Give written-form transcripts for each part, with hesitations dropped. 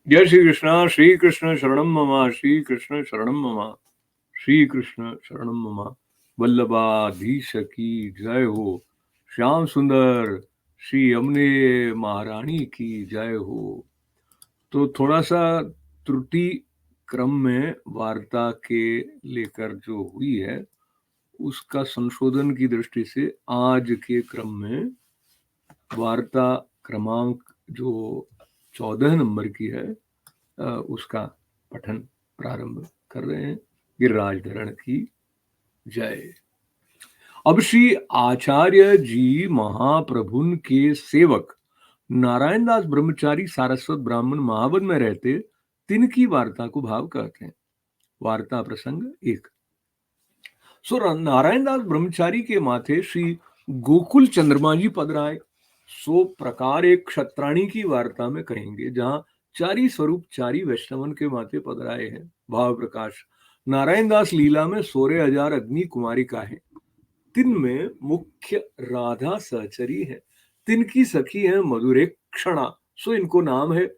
जय श्री कृष्ण शरणम मम, श्री कृष्ण शरणम मम, श्री कृष्ण शरणम मम। वल्लभाधीश की जय हो। श्याम सुंदर श्री यमुने महारानी की जय हो। तो थोड़ा सा त्रुटि क्रम में वार्ता के लेकर जो हुई है उसका संशोधन की दृष्टि से आज के क्रम में वार्ता क्रमांक जो 14 नंबर की है उसका पठन प्रारंभ कर रहे हैं। गिरिराज धरण की जय। अब श्री आचार्य जी महाप्रभुन के सेवक नारायण दास ब्रह्मचारी सारस्वत ब्राह्मण महावन में रहते, तिनकी वार्ता को भाव कहते हैं। वार्ता प्रसंग 1। सो नारायण दास ब्रह्मचारी के माथे श्री गोकुल चंद्रमा जी पधराए। सो प्रकार एक क्षत्राणी की वार्ता में कहेंगे, जहां चारी स्वरूप चारी वैष्णवन के माथे पधराए हैं। भाव प्रकाश। नारायण दास लीला में 16,000 अग्नि कुमारिका है। तिन में मुख्य राधा सहचरी है। तिन की सखी है मधुरेक्षणा। सो इनको नाम है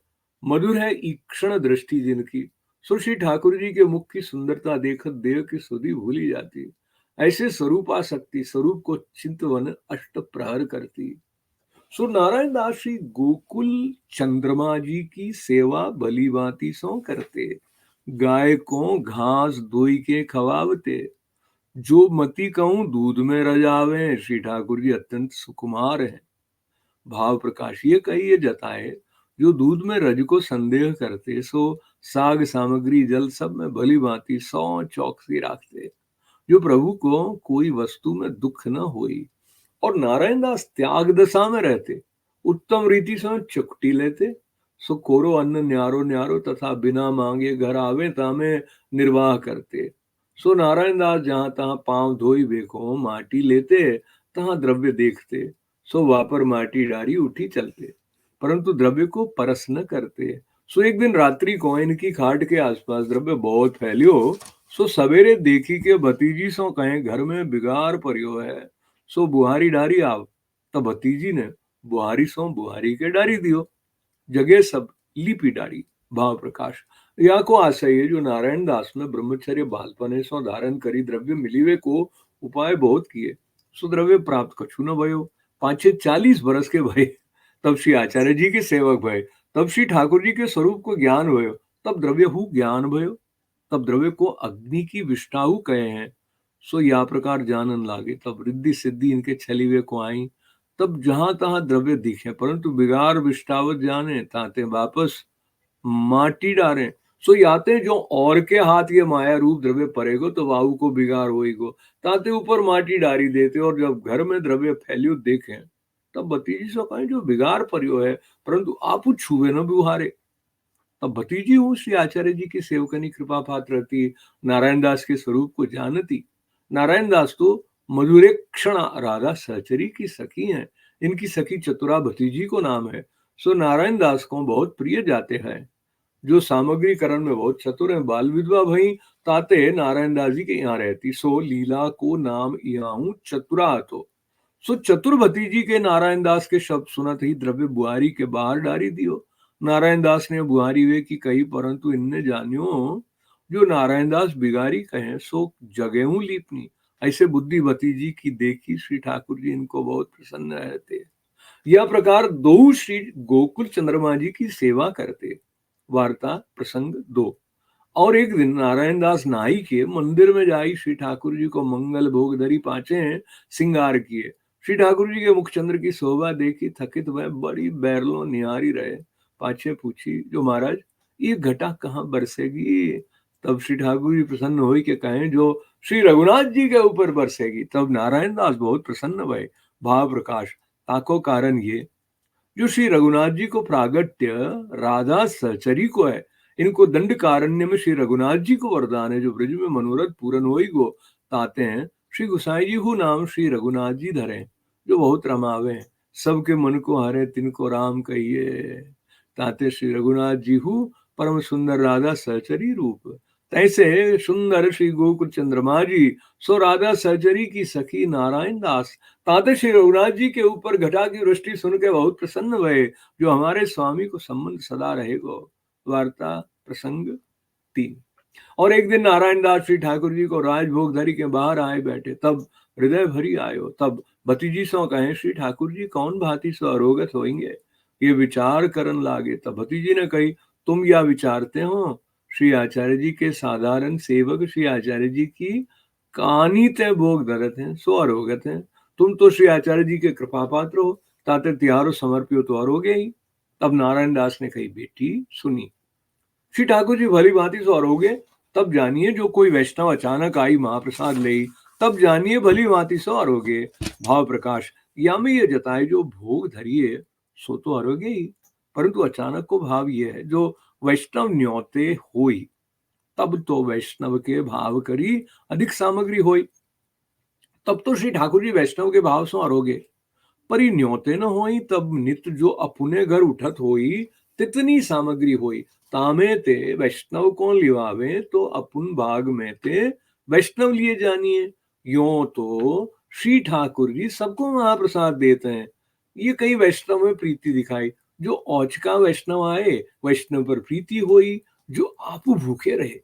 मधुर है ईक्षण दृष्टि जिनकी। सो श्री ठाकुर जी के मुख की सुंदरता देखत देव की सुधि भूली जाती। ऐसे स्वरूपा शक्ति स्वरूप को चिंतवन अष्ट प्रहर करती। सो नारायण दास श्री गोकुल चंद्रमा जी की सेवा भली भांति सो करते। गाय को घास दोई के खवावते। जो मति कहूं दूध में रजावे। श्री ठाकुर जी अत्यंत सुकुमार है। भाव प्रकाश। ये कही ये जताए, जो दूध में रज को संदेह करते, सो साग सामग्री जल सब में भली भांति सौ चौकसी राखते। जो प्रभु को कोई वस्तु में दुख न होई। और नारायण दास त्याग दशा में रहते, उत्तम रीति से चुकटी लेते। सो कोरो अन्न न्यारो न्यारो तथा बिना मांगे घर आवे तामे निर्वाह करते। सो नारायण दास जहां तहां पांव धोई बेको माटी लेते, तहां द्रव्य देखते। सो वापर माटी डारी उठी चलते, परंतु द्रव्य को परस न करते। सो एक दिन रात्रि को इनकी खाट के आसपास द्रव्य बहुत फैलियो। सो सवेरे देखी के भतीजी सो कहे घर में बिगाड़ परियो है। सो बुहारी डारी आव। तब भतीजी ने बुहारी सो बुहारी के डारी दियो। जगे सब लीपी डारी। भाव प्रकाश। या को आशय है, जो नारायण दास में ब्रह्मचर्य बालपने सो धारण करी द्रव्य मिलीवे को उपाय बहुत किए। सो द्रव्य प्राप्त कछु न भयो। 5-40 बरस के भय तब श्री आचार्य जी के सेवक भय। तब श्री ठाकुर जी के स्वरूप को ज्ञान भयो। तब द्रव्य हु ज्ञान भयो। तब द्रव्य को अग्नि की विष्टाहु कहे हैं। सो या प्रकार जानन लागे। तब रिद्धि सिद्धि इनके छलिवे को आई। तब जहां तहां द्रव्य दिखे, परंतु बिगाड़ विष्टावत जाने ताते वापस माटी डारे। सो याते जो और के हाथ ये माया रूप द्रव्य पड़ेगो, तो वाहु को बिगाड़ होईगो। ताते ऊपर माटी डारी देते। और जब घर में द्रव्य फैलियो देखे, तब भतीजी सो कहे जो बिगाड़ परियो है, परंतु आप छुए न बुहारे। तब भतीजी हूँ श्री आचार्य जी की सेवकनी कृपा पात्र रहती। नारायण दास के स्वरूप को जानती। नारायण दास तो मधुरेक्षणा राधा सहचरी की सखी हैं। इनकी सखी चतुरा भतीजी को नाम है। सो नारायण दास को बहुत प्रिय जाते हैं। जो सामग्रीकरण में बहुत चतुर है। बाल विधवा भई ताते नारायण दास जी के यहाँ रहती। सो लीला को नाम यहाँ चतुरा तो। सो चतुर भतीजी के नारायण दास के शब्द सुनत ही द्रव्य बुहारी के बाहर डारी दियो। नारायण दास ने बुहारी वे की कही, परंतु इनने जानियो जो नारायण दास बिगारी कहे, सो जगेहू लीपनी। ऐसे बुद्धि भतीजी की देखी श्री ठाकुर जी इनको बहुत प्रसन्न रहते। यह प्रकार दो श्री गोकुल चंद्रमा जी की सेवा करते। वार्ता प्रसंग 2। और एक दिन नारायण दास नाई के मंदिर में जाई श्री ठाकुर जी को मंगल भोग धरी पाचे सिंगार किए। श्री ठाकुर जी के मुखचंद्र की शोभा देखी थकित वह बड़ी बैरलो निहारी रहे। पाछे पूछी, जो महाराज ये घटा कहाँ बरसेगी। तब श्री ठाकुर जी प्रसन्न हो के कहें, जो श्री रघुनाथ जी के ऊपर बरसेगी। तब नारायण दास बहुत प्रसन्न भय। भाव प्रकाश। ताको कारण ये, जो श्री रघुनाथ जी को प्रागट्य राधा सहचरी को है। इनको दंड कारण्य में श्री रघुनाथ जी को वरदान है, जो ब्रज में मनोरथ पूर्ण होई गो। ताते हैं श्री गुसाई जी हु नाम श्री रघुनाथ जी धरे, जो बहुत रमावे। सबके मन को हरे तिनको राम कहिए। ताते श्री रघुनाथ जी हु परम सुंदर राधा सहचरी रूप। तैसे सुंदर श्री गोकुल चंद्रमा जी सो राधा सहचरी की सखी नारायण दास। ताते श्री रघुनाथ जी के ऊपर घटा की वृष्टि सुन के बहुत प्रसन्न हुए, जो हमारे स्वामी को संबंध सदा रहेगो। वार्ता प्रसंग 3। और एक दिन नारायण दास श्री ठाकुर जी को राजभोग धरी के बाहर आए बैठे, तब हृदय भरी आयो। तब भतीजी सो कहे, श्री ठाकुर जी कौन भांति सो अरोगत होंगे, ये विचार करन लागे। तब भतीजी ने कही, तुम या विचारते हो, श्री आचार्य जी के साधारण सेवक श्री आचार्य जी की कहानी तय भोग धरत हैं, सो अरोगत हैं। तुम तो श्री आचार्य जी के कृपा पात्र हो, ताते त्यारो समर्पियो तो अरोगे ही। तब नारायण दास ने कही, बेटी सुनी, श्री ठाकुर जी भली भांति सो अरोगे, तब जानिए जो कोई वैष्णव अचानक आई महाप्रसाद ले, तब जानिए भली भांति सो अरोगे। भाव प्रकाश, या में ये जताए जो भोग धरिए सो तो अरोगे ही, परंतु अचानक को भाव ये है जो वैष्णव न्योते होई, तब तो वैष्णव के भाव करी अधिक सामग्री होई। तब तो श्री ठाकुर जी वैष्णव के भाव सो अरोगे, परी न्योते न होई, तब नित जो अपने घर उठत होई, तितनी सामग्री होई। तामे ते वैष्णव को लिवावे, तो अपन भाग में ते वैष्णव लिए जानिए। यो तो श्री ठाकुर जी सबको महाप्रसाद देते हैं, ये कई वैष्णव में प्रीति दिखाई। जो औचका वैष्णव आए, वैष्णव पर प्रीति होई, जो आपू भूखे रहे।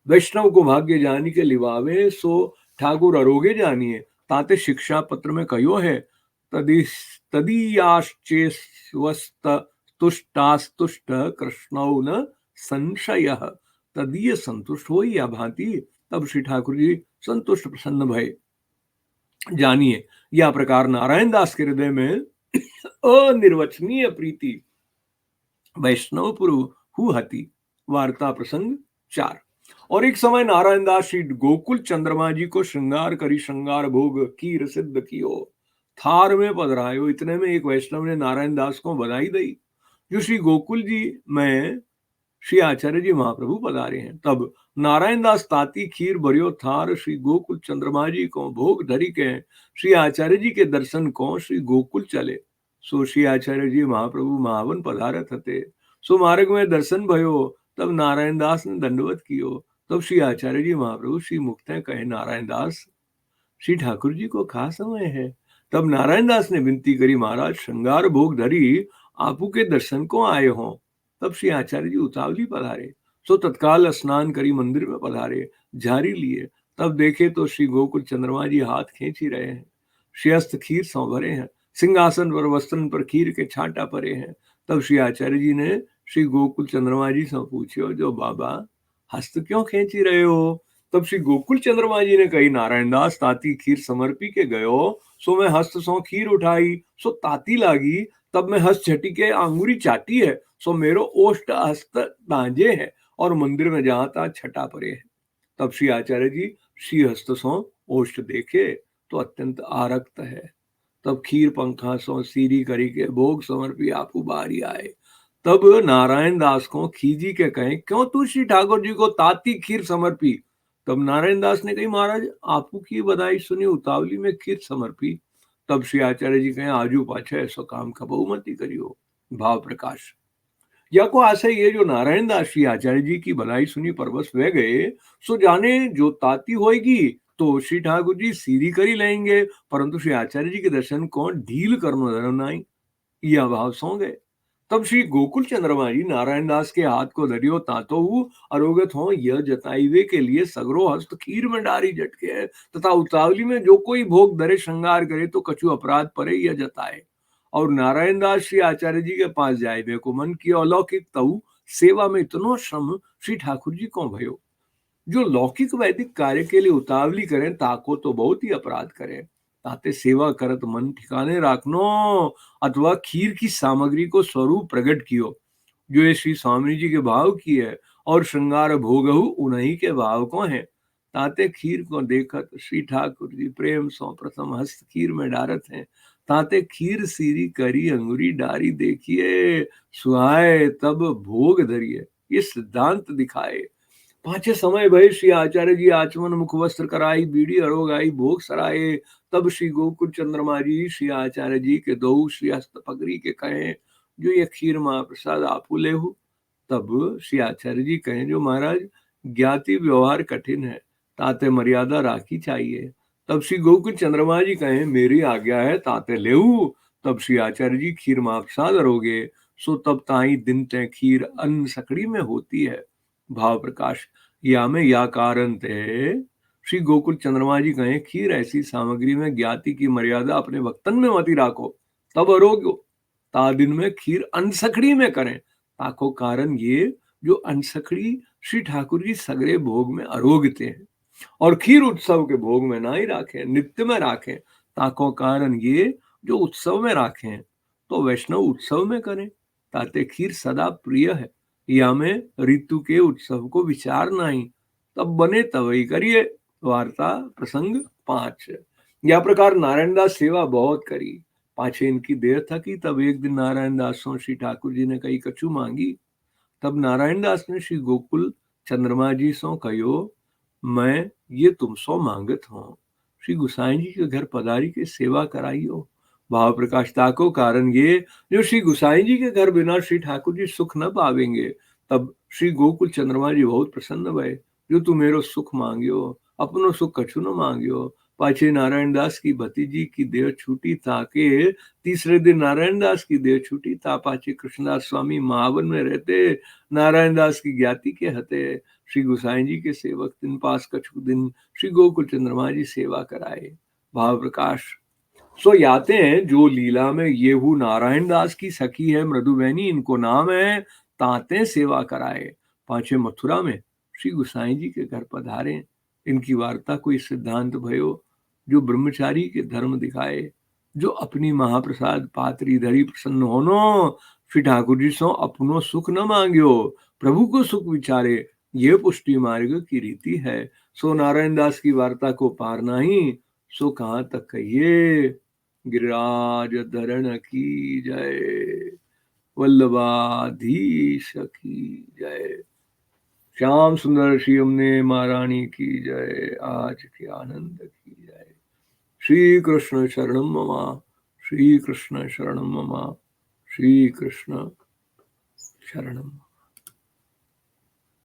वैष्णव को भाग्य जानी के लिवावे, सो ठाकुर अरोगे जानिए। ताते शिक्षा पत्र में कहो है, तदीयाश्चेष्वस्तुष्टास्तुष्ट कृष्णौ न संशयः। तदीय संतुष्ट हो या भांति, तब श्री ठाकुर जी संतुष्ट प्रसन्न भय। जानिए, यह प्रकार नारायण दास के हृदय में अनिर्वचनीय प्रीति वैष्णव पुरु हुहति। वार्ता प्रसंग 4। और एक समय नारायण दास श्री गोकुल चंद्रमा जी को श्रृंगार करी श्रृंगार भोग खीर सिद्ध कियो, थार में पधरायो। इतने में एक वैष्णव ने नारायण दास को बधाई दी, जो श्री गोकुल जी में श्री आचार्य जी महाप्रभु पधारे हैं। तब नारायण दास ताती खीर भरियो थार श्री गोकुल चंद्रमा जी को भोग धरी के श्री आचार्य जी के दर्शन को श्री गोकुल चले। सो श्री आचार्य जी महाप्रभु महावन पधारत हते, सो मार्ग में दर्शन भयो। तब नारायण दास ने दंडवत कियो। तब श्री आचार्य जी महाप्रभु श्री मुक्ते कहे, नारायण दास श्री ठाकुर जी को खा समय है। तब नारायण दास ने विनती करी, महाराज श्रृंगार भोग धरी आपू के दर्शन को आए हों। तब श्री आचार्य जी उतावली पधारे, सो तत्काल स्नान करी मंदिर में पधारे, झारी लिए। तब देखे तो श्री गोकुल चंद्रमा जी हाथ खींच ही रहे हैं, श्रेयस्थ खीर सौ भरे हैं, सिंहासन पर वस्त्रन पर खीर के छांटा परे हैं। तब श्री आचार्य जी ने श्री गोकुल चंद्रमा जी से पूछो, जो बाबा हस्त क्यों खींची रहे हो। तब श्री गोकुल चंद्रमा जी ने कही, नारायण दास ताती खीर समर्पी के गयो, सो मैं हस्त सो खीर उठाई, सो ताती लागी। तब मैं हस्त झटी के आंगुरी चाटी है, सो मेरो ओष्ट हस्त दांजे है, और मंदिर में जहां ता छटा परे है। तब श्री आचार्य जी श्री हस्त सो ओष्ट देखे तो अत्यंत आरक्त है। तब खीर पंखा सो सीरी करी के भोग समर्पी आपू बारी आए। तब नारायण दास को खीजी के कहे, क्यों तू श्री ठाकुर जी को ताती खीर समर्पी। तब नारायण दास ने कही, महाराज आपू की बधाई सुनी, उतावली में खीर समर्पी। तब श्री आचार्य जी कहे, आजू पाछे ऐसा काम खबऊ मती करियो। भाव प्रकाश, या को आशय ये जो नारायण दास श्री आचार्य जी की भलाई सुनी परवश वे गए, सो जाने जो ताती होएगी तो श्री ठाकुर जी सीधी करी लेंगे, परंतु श्री आचार्य जी के दर्शन को ढील करनो धर्म नहीं, यह भाव सो गए। तब श्री गोकुल चंद्रमा जी नारायण दास के हाथ को धरियो, तातो अरोगत हो यह जताइवे के लिए सगरो हस्त खीर में डारी झटके है, तथा उतावली में जो कोई भोग धरे श्रृंगार करे तो कछु अपराध परे यह जताए। और नारायण दास श्री आचार्य जी के पास जाए वे को मन किया, अलौकिक तऊ सेवा में इतनो श्रम श्री ठाकुर जी को भयो। जो लौकिक वैदिक कार्य के लिए उतावली करें ताको तो बहुत ही अपराध करें, ताते सेवा करत मन ठिकाने राखनो, अथवा खीर की सामग्री को स्वरूप प्रकट कियो, जो ये श्री स्वामी जी के भाव की है, और श्रृंगार भोगहु उन्हीं के भाव को है। ताते खीर को देखत श्री ठाकुर जी प्रेम सौ प्रथम हस्त खीर में डारत हैं। ताते खीर सीरी करी अंगुरी डारी देखिए, सुहाए तब भोग धरिए, ये सिद्धांत दिखाए। पाछे समय भय श्री आचार्य जी आचमन मुख वस्त्र कराई, बीड़ी अरोगाई, भोग सराए। तब श्री गोकुल चंद्रमा जी श्री आचार्य जी के दो श्री हस्त पकड़ी के कहे, जो ये खीर महाप्रसाद आपू लेहु। तब श्री आचार्य जी कहे, जो महाराज ज्ञाति व्यवहार कठिन है, ताते मर्यादा राखी चाहिए। तब श्री गोकुल चंद्रमा जी कहे, मेरी आज्ञा है ताते लेहु। तब श्री आचार्य जी खीर महाप्रसाद अरोगे, सो तब ताई दिन तय खीर अन्न सकड़ी में होती है। भाव प्रकाश या में या कारण थे श्री गोकुल चंद्रमा जी कहें खीर ऐसी सामग्री में ज्ञाति की मर्यादा अपने भक्तन में मती राखो तब अरोग्यो ता दिन में खीर अनसखड़ी में करें ताको कारण ये जो अनसखड़ी श्री ठाकुर जी सगरे भोग में अरोगते हैं और खीर उत्सव के भोग में ना ही राखें नित्य में राखें ताको कारण ये जो उत्सव में राखें तो वैष्णव उत्सव में करें ताते खीर सदा प्रिय है या में ऋतु के उत्सव को विचार नहीं तब बने तवई करिए। वार्ता प्रसंग 5। या प्रकार नारायण दास सेवा बहुत करी पाछे इनकी देर थकी तब एक दिन नारायण दास श्री ठाकुर जी ने कई कछु मांगी तब नारायण दास ने श्री गोकुल चंद्रमा जी सो कहो मैं ये तुम सो मांगत हूँ श्री गुसाई जी के घर पधारी के सेवा कराइयो। भाव प्रकाशता को कारण ये जो श्री गुसाई जी के घर बिना श्री ठाकुर जी सुख न पावेंगे तब श्री गोकुल चंद्रमा जी बहुत प्रसन्न भय जो तू मेरो सुख मांगियो अपनो सुख कछु न मांगियो। पाछे नारायण दास की भतीजी की देह छूटी ताके तीसरे दिन नारायण दास की देह छूटी ता पाछे कृष्णदास स्वामी महावन में रहते नारायण दास की ज्ञाति के हते श्री गुसाई जी के सेवक दिन पास कछु दिन श्री गोकुल चंद्रमा जी सेवा कराए। भाव प्रकाश सो याते हैं जो लीला में येहू नारायण दास की सखी है मृदुबैनी इनको नाम है ताते सेवा कराए। पाछे मथुरा में श्री गुसाई जी के घर पधारे इनकी वार्ता कोई सिद्धांत भयो जो ब्रह्मचारी के धर्म दिखाए जो अपनी महाप्रसाद पात्री धरी प्रसन्न होनो श्री ठाकुर जी सो अपनो सुख न मांग्यो प्रभु को सुख विचारे ये पुष्टि मार्ग की रीति है। सो नारायण दास की वार्ता को पार नहीं सो कहाँ तक कहिए। गिरिराज धरण की जय वल्लभाधीश की जय श्याम सुंदर श्री हमने महारानी की जय आज के आनंद की जय। श्री कृष्ण शरणम ममा श्री कृष्ण शरणम ममा श्री कृष्ण शरणम।